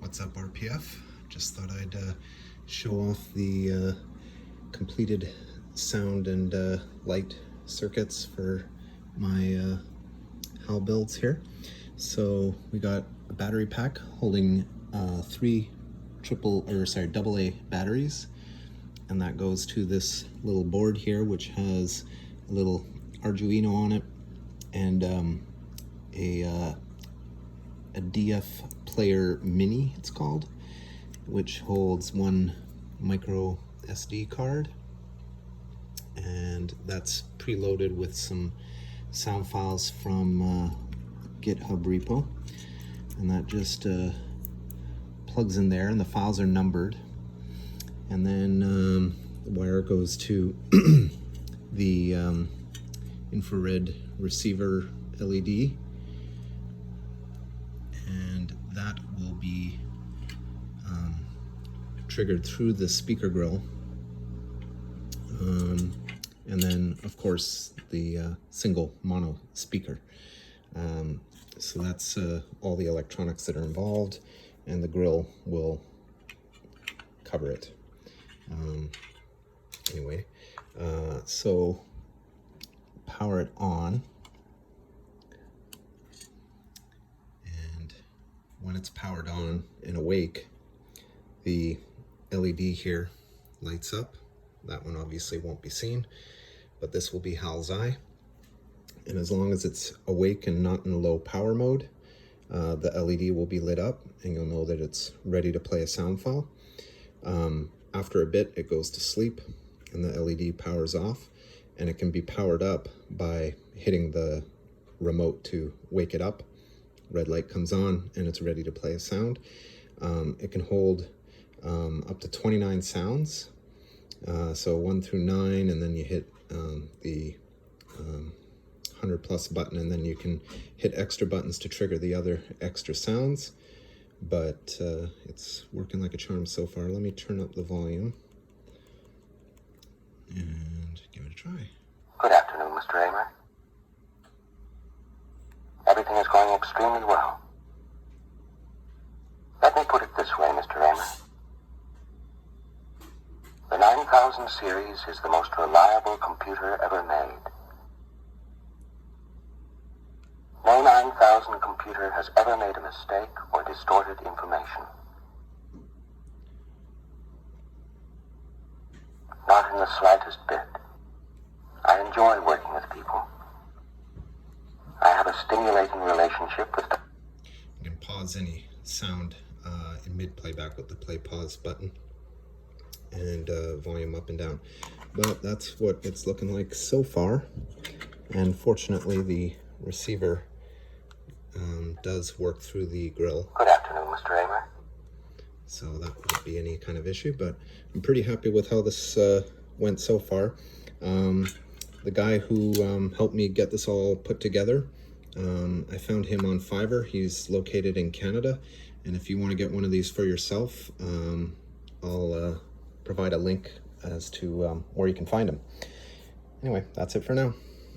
What's up, RPF? Just thought I'd show off the completed sound and light circuits for my HAL builds here. So we got a battery pack holding three AA batteries, and that goes to this little board here, which has a little Arduino on it and a DF Player Mini, it's called, which holds one micro SD card, and that's preloaded with some sound files from GitHub repo, and that just plugs in there, and the files are numbered. And then the wire goes to the infrared receiver LED, and that will be triggered through the speaker grill, and then of course the single mono speaker. So that's all the electronics that are involved, and the grill will cover it. Anyway, so power it on, and when it's powered on and awake, the LED here lights up. That one obviously won't be seen, but this will be HAL's eye, and as long as it's awake and not in low power mode, the LED will be lit up, and you'll know that it's ready to play a sound file. After a bit, it goes to sleep, and the LED powers off, and it can be powered up by hitting the remote to wake it up. Red light comes on, and it's ready to play a sound. It can hold up to 29 sounds, so 1 through 9, and then you hit the 100+ button, and then you can hit extra buttons to trigger the other extra sounds. But it's working like a charm so far. Let me turn up the volume and give it a try. Good afternoon, Mr. Amer. Everything is going extremely well. Let me put it this way, Mr. Amer. The 9000 series is the most reliable computer ever made. No 9000 computer has ever made a mistake or distorted information. Not in the slightest bit. I enjoy working with people. I have a stimulating relationship with them. You can pause any sound in mid-playback with the play-pause button, and volume up and down. But that's what it's looking like so far, and fortunately the receiver does work through the grill. Good afternoon, Mr. Amer. So that wouldn't be any kind of issue, but I'm pretty happy with how this went so far. The guy who helped me get this all put together, I found him on Fiverr. He's located in Canada, and if you want to get one of these for yourself, I'll provide a link as to where you can find him. Anyway, that's it for now.